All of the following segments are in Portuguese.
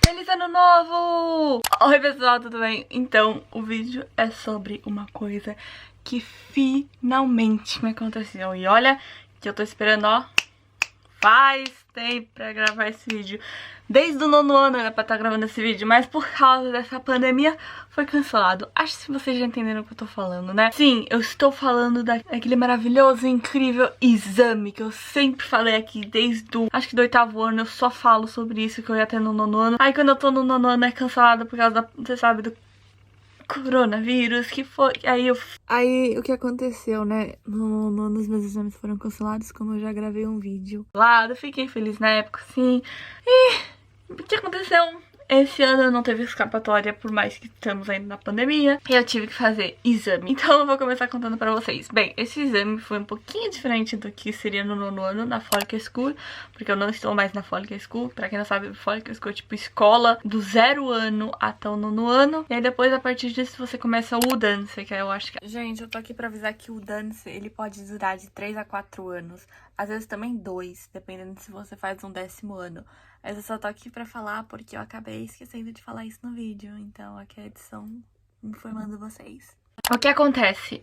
Feliz ano novo! Oi pessoal, tudo bem? Então, o vídeo é sobre uma coisa que finalmente me aconteceu. E olha que eu tô esperando, ó, faz tempo pra gravar esse vídeo. Desde o 9º ano era pra estar gravando esse vídeo, mas por causa dessa pandemia foi cancelado. Acho que vocês já entenderam o que eu tô falando, né? Sim, eu estou falando daquele maravilhoso, incrível exame que eu sempre falei aqui desde o, acho que do 8º ano. Eu só falo sobre isso, que eu ia ter no 9º ano. Aí quando eu tô no 9º ano é cancelado por causa da, você sabe, do coronavírus, que foi... Aí o que aconteceu, né? Nos meus exames foram cancelados, como eu já gravei um vídeo lá. Eu fiquei feliz na época, sim. E o que aconteceu? Esse ano não teve escapatória, por mais que estamos ainda na pandemia. E eu tive que fazer exame. Então eu vou começar contando pra vocês. Bem, esse exame foi um pouquinho diferente do que seria no 9º ano, na Folic School. Porque eu não estou mais na Folic School. Pra quem não sabe, Folic School é tipo escola do 0º ano até o 9º ano. E aí depois, a partir disso, você começa o dance, que eu acho que... Gente, eu tô aqui pra avisar que o dance, ele pode durar de 3 a 4 anos. Às vezes também 2, dependendo se você faz um 10º ano. Mas eu só tô aqui pra falar porque eu acabei esquecendo de falar isso no vídeo. Então aqui é a edição informando vocês. O que acontece?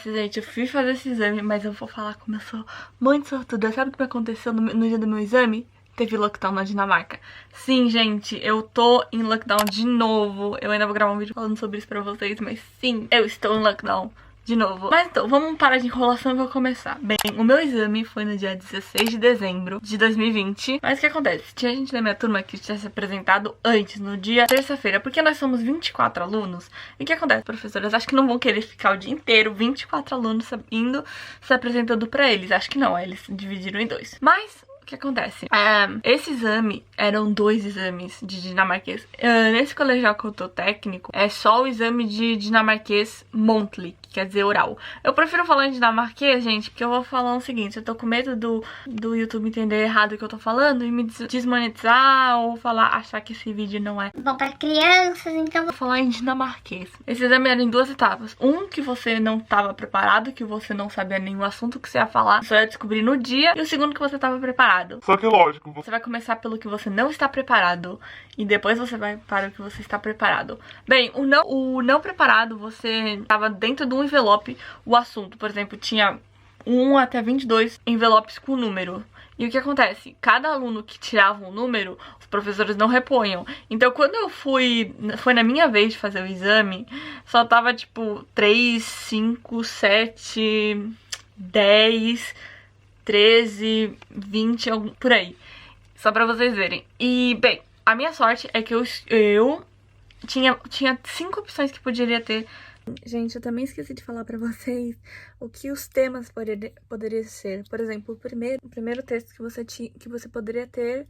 Gente? Eu fui fazer esse exame, mas eu vou falar como eu sou muito sortuda. Sabe o que me aconteceu no dia do meu exame? Teve lockdown na Dinamarca. Sim, gente, eu tô em lockdown de novo. Eu ainda vou gravar um vídeo falando sobre isso pra vocês, mas sim, eu estou em lockdown de novo. Mas então, vamos parar de enrolação e vou começar. Bem, o meu exame foi no dia 16 de dezembro de 2020. Mas o que acontece? Tinha gente da minha turma que tinha se apresentado antes, no dia terça-feira. Porque nós somos 24 alunos. E o que acontece? Professoras acho que não vão querer ficar o dia inteiro 24 alunos indo se apresentando pra eles. Acho que não, eles dividiram em 2. Mas... o que acontece? Esse exame eram 2 exames de dinamarquês. Nesse colegial que eu tô técnico, é só o exame de dinamarquês monthly, que quer dizer oral. Eu prefiro falar em dinamarquês, gente, porque eu vou falar o seguinte: eu tô com medo do YouTube entender errado o que eu tô falando e me desmonetizar ou achar que esse vídeo não é bom pra crianças, então eu vou falar em dinamarquês. Esse exame era em 2 etapas. Um, que você não tava preparado, que você não sabia nenhum assunto que você ia falar, só ia descobrir no dia. E o segundo, que você tava preparado. Só que lógico, você vai começar pelo que você não está preparado e depois você vai para o que você está preparado. Bem, o não preparado, você tava dentro de um envelope o assunto. Por exemplo, tinha 1 até 22 envelopes com número. E o que acontece? Cada aluno que tirava um número, os professores não reponham. Então, quando foi na minha vez de fazer o exame, só tava tipo 3, 5, 7, 10... 13, 20, por aí. Só pra vocês verem. E, bem, a minha sorte é que eu tinha 5 opções que poderia ter. Gente, eu também esqueci de falar pra vocês o que os temas poderiam ser. Por exemplo, o primeiro texto que você poderia ter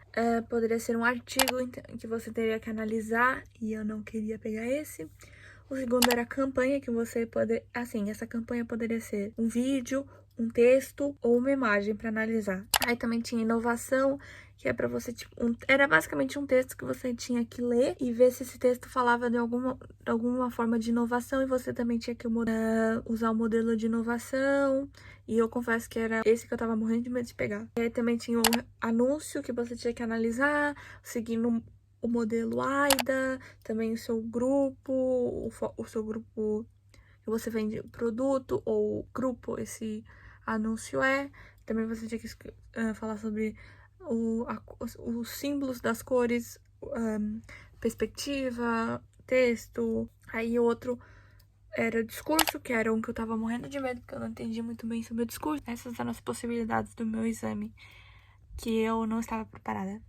poderia ser um artigo que você teria que analisar, e eu não queria pegar esse. O segundo era a campanha, que você poderia... assim, essa campanha poderia ser um vídeo, um texto ou uma imagem para analisar. Aí também tinha inovação, que é para você, tipo, era basicamente um texto que você tinha que ler e ver se esse texto falava de alguma forma de inovação, e você também tinha que usar o modelo de inovação. E eu confesso que era esse que eu tava morrendo de medo de pegar. E aí também tinha o anúncio, que você tinha que analisar, seguindo o modelo AIDA, também o seu grupo, o seu grupo que você vende o produto, ou grupo esse anúncio é. Também você tinha que falar sobre os símbolos das cores, perspectiva, texto. Aí o outro era o discurso, que era um que eu tava morrendo de medo, porque eu não entendi muito bem sobre o discurso. Essas eram as possibilidades do meu exame, que eu não estava preparada.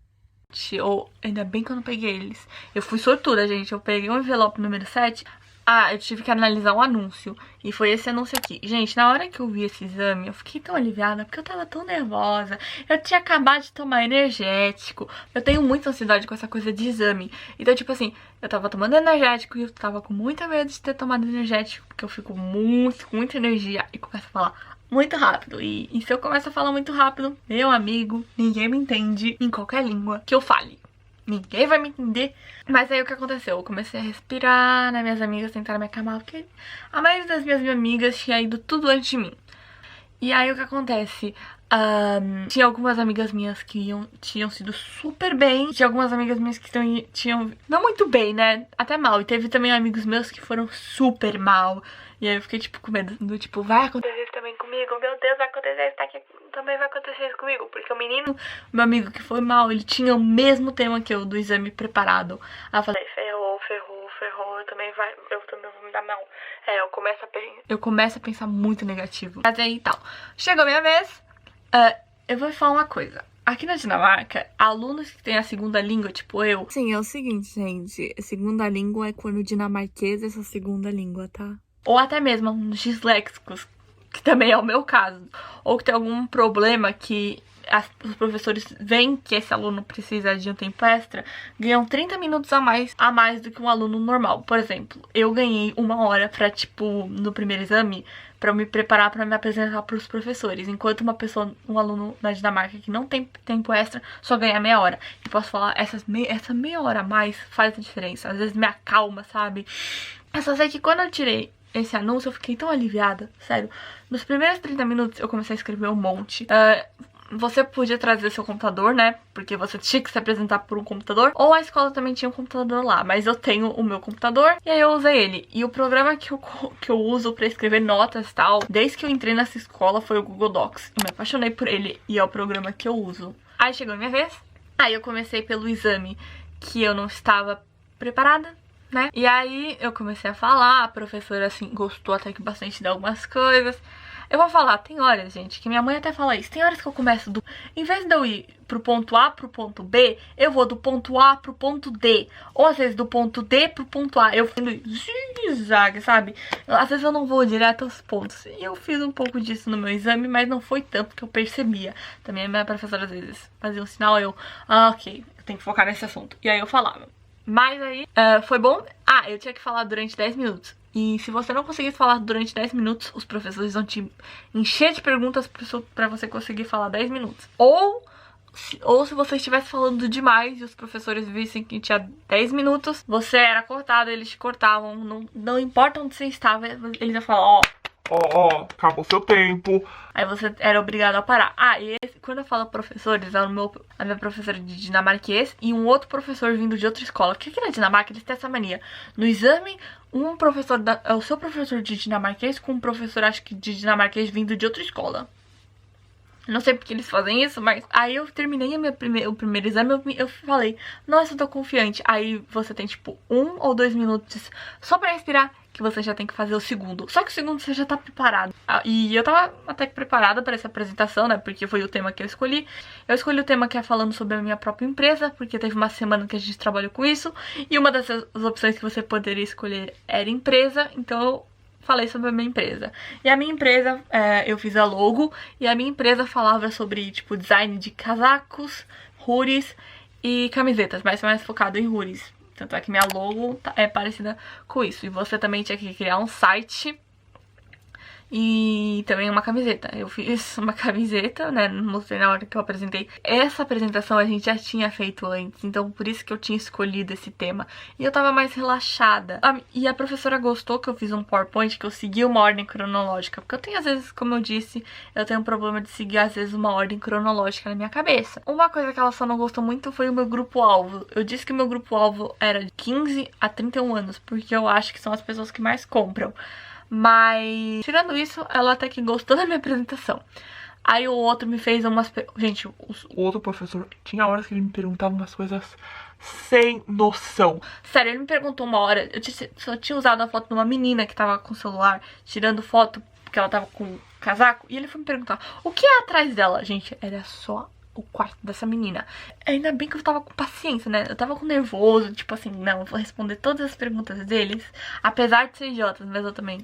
Ainda bem que eu não peguei eles. Eu fui sortuda, gente. Eu peguei o envelope número 7. Eu tive que analisar um anúncio. E foi esse anúncio aqui. Gente, na hora que eu vi esse exame, eu fiquei tão aliviada, porque eu tava tão nervosa. Eu tinha acabado de tomar energético. Eu tenho muita ansiedade com essa coisa de exame. Então, tipo assim, eu tava tomando energético e eu tava com muita medo de ter tomado energético, porque eu fico com muita energia e começo a falar muito rápido. E se eu começo a falar muito rápido, meu amigo, ninguém me entende em qualquer língua que eu fale. Ninguém vai me entender. Mas aí o que aconteceu? Eu comecei a respirar, né? Minhas amigas tentaram me acalmar, porque a maioria das minhas amigas tinha ido tudo antes de mim. E aí o que acontece? Tinha algumas amigas minhas que tinham sido super bem. Tinha algumas amigas minhas que tinham não muito bem, né? Até mal. E teve também amigos meus que foram super mal. E aí eu fiquei, tipo, com medo do tipo, vai acontecer isso também comigo? Meu Deus, vai acontecer isso aqui, também vai acontecer isso comigo. Porque o menino, meu amigo que foi mal, ele tinha o mesmo tema que eu, do exame preparado. Aí eu falei, ferrou, eu também vou me dar mal. Eu começo a pensar muito negativo. Mas aí, tal. Chegou a minha vez. Eu vou falar uma coisa. Aqui na Dinamarca, alunos que têm a segunda língua, tipo eu... Sim, é o seguinte, gente. Segunda língua é quando o dinamarquês é sua segunda língua, tá? Ou até mesmo uns disléxicos, que também é o meu caso. Ou que tem algum problema que os professores veem que esse aluno precisa de um tempo extra, ganham 30 minutos a mais do que um aluno normal. Por exemplo, eu ganhei 1 hora pra, tipo, no primeiro exame, pra eu me preparar pra me apresentar pros professores. Enquanto um aluno na Dinamarca que não tem tempo extra, só ganha meia hora. E posso falar, essa meia hora a mais faz a diferença. Às vezes me acalma, sabe? Eu só sei que quando eu tirei esse anúncio, eu fiquei tão aliviada, sério. Nos primeiros 30 minutos, eu comecei a escrever um monte. Você podia trazer seu computador, né? Porque você tinha que se apresentar por um computador. Ou a escola também tinha um computador lá. Mas eu tenho o meu computador e aí eu usei ele. E o programa que eu uso pra escrever notas e tal, desde que eu entrei nessa escola, foi o Google Docs. Eu me apaixonei por ele e é o programa que eu uso. Aí chegou a minha vez. Aí eu comecei pelo exame que eu não estava preparada, né? E aí eu comecei a falar. A professora, assim, gostou até que bastante de algumas coisas. Eu vou falar, tem horas, gente, que minha mãe até fala isso. Tem horas que eu começo em vez de eu ir pro ponto A pro ponto B, eu vou do ponto A pro ponto D. Ou às vezes do ponto D pro ponto A. Eu fiz zigue-zague, sabe? Às vezes eu não vou direto aos pontos. E eu fiz um pouco disso no meu exame, mas não foi tanto que eu percebia. Também a minha professora às vezes fazia um sinal, ok, eu tenho que focar nesse assunto. E aí eu falava. Mas aí, foi bom. Eu tinha que falar durante 10 minutos. E se você não conseguisse falar durante 10 minutos, os professores vão te encher de perguntas pra você conseguir falar 10 minutos. Ou se você estivesse falando demais e os professores vissem que tinha 10 minutos, você era cortado, eles te cortavam. Não importa onde você estava, eles iam falar, acabou seu tempo. Aí você era obrigado a parar. Quando eu falo professores, a minha professora de dinamarquês e um outro professor vindo de outra escola. Porque aqui na Dinamarca eles têm essa mania. No exame, um professor é o seu professor de dinamarquês com um professor, acho que de dinamarquês vindo de outra escola. Não sei porque eles fazem isso, mas aí eu terminei o primeiro exame, eu falei, nossa, eu tô confiante. Aí você tem tipo 1 ou 2 minutos só pra respirar, que você já tem que fazer o segundo. Só que o segundo você já tá preparado. E eu tava até que preparada para essa apresentação, né, porque foi o tema que eu escolhi. Eu escolhi o tema que é falando sobre a minha própria empresa, porque teve uma semana que a gente trabalhou com isso. E uma das opções que você poderia escolher era empresa, então eu falei sobre a minha empresa. E a minha empresa, eu fiz a logo, e a minha empresa falava sobre, tipo, design de casacos, hoodies e camisetas, mas mais focado em hoodies. Tanto é que minha logo é parecida com isso. E você também tinha que criar um site e também uma camiseta. Eu fiz uma camiseta, né, mostrei na hora que eu apresentei. Essa apresentação a gente já tinha feito antes, então por isso que eu tinha escolhido esse tema. E eu tava mais relaxada. E a professora gostou que eu fiz um PowerPoint, que eu segui uma ordem cronológica. Porque eu tenho, às vezes, como eu disse, eu tenho um problema de seguir, às vezes, uma ordem cronológica na minha cabeça. Uma coisa que ela só não gostou muito foi o meu grupo-alvo. Eu disse que o meu grupo-alvo era de 15 a 31 anos, porque eu acho que são as pessoas que mais compram. Mas, tirando isso, ela até que gostou da minha apresentação. Aí o outro me fez umas... Gente, o outro professor, tinha horas que ele me perguntava umas coisas sem noção. Sério, ele me perguntou uma hora, eu só tinha usado a foto de uma menina que tava com o celular tirando foto, porque ela tava com um casaco. E ele foi me perguntar, o que é atrás dela? Gente, era só o quarto dessa menina. Ainda bem que eu tava com paciência, né? Eu tava com nervoso, tipo assim, não, eu vou responder todas as perguntas deles, apesar de ser idiotas, mas eu também,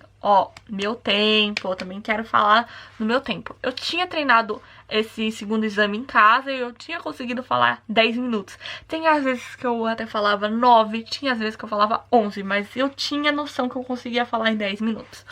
meu tempo, eu também quero falar no meu tempo. Eu tinha treinado esse segundo exame em casa e eu tinha conseguido falar 10 minutos. Tem às vezes que eu até falava 9, tinha às vezes que eu falava 11, mas eu tinha noção que eu conseguia falar em 10 minutos.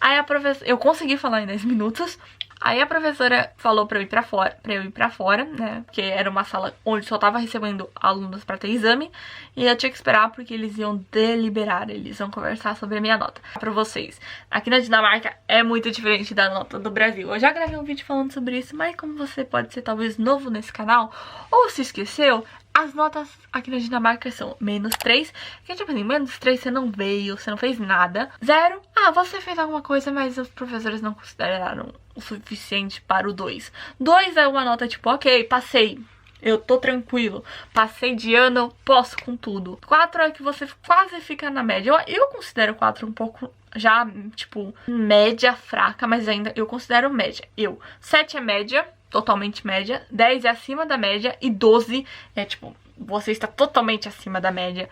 Aí a professora, eu consegui falar em 10 minutos. Aí a professora falou pra eu ir pra fora, né? Porque era uma sala onde só tava recebendo alunos pra ter exame. E eu tinha que esperar porque eles iam deliberar, eles iam conversar sobre a minha nota. Pra vocês, aqui na Dinamarca é muito diferente da nota do Brasil. Eu já gravei um vídeo falando sobre isso, mas como você pode ser talvez novo nesse canal, ou se esqueceu, as notas aqui na Dinamarca são -3, que tipo assim, -3 você não veio, você não fez nada. 0, você fez alguma coisa, mas os professores não consideraram o suficiente para o 2. 2 é uma nota tipo, ok, passei, eu tô tranquilo, passei de ano, posso com tudo. 4 é que você quase fica na média. Eu considero 4 um pouco já, tipo, média fraca, mas ainda eu considero média. 7 é média, totalmente média, 10 é acima da média e 12 é tipo, você está totalmente acima da média.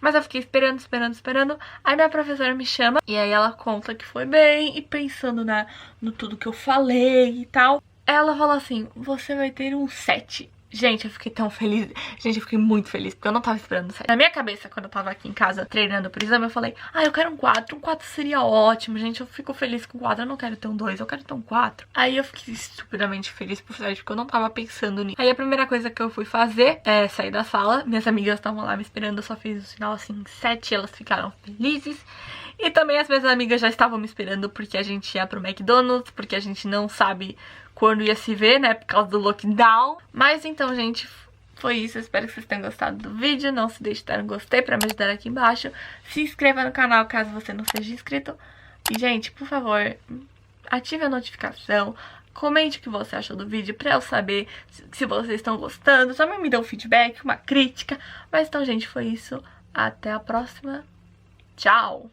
Mas eu fiquei esperando. Aí minha professora me chama e aí ela conta que foi bem e pensando no tudo que eu falei e tal. Ela falou assim, você vai ter um 7. Gente, eu fiquei tão feliz. Gente, eu fiquei muito feliz, porque eu não tava esperando 7. Na minha cabeça, quando eu tava aqui em casa treinando pro exame, eu falei, eu quero um 4. Um 4 seria ótimo, gente. Eu fico feliz com 4. Eu não quero ter um 2, eu quero ter um 4. Aí eu fiquei estupidamente feliz por 7, porque eu não tava pensando nisso. Aí a primeira coisa que eu fui fazer é sair da sala. Minhas amigas estavam lá me esperando, eu só fiz o sinal assim, 7. Elas ficaram felizes. E também as minhas amigas já estavam me esperando porque a gente ia pro McDonald's, porque a gente não sabe quando ia se ver, né, por causa do lockdown. Mas então, gente, foi isso. Eu espero que vocês tenham gostado do vídeo. Não se deixe de dar um gostei pra me ajudar aqui embaixo. Se inscreva no canal caso você não seja inscrito. E, gente, por favor, ative a notificação. Comente o que você achou do vídeo pra eu saber se vocês estão gostando. Também me dê um feedback, uma crítica. Mas então, gente, foi isso. Até a próxima. Tchau!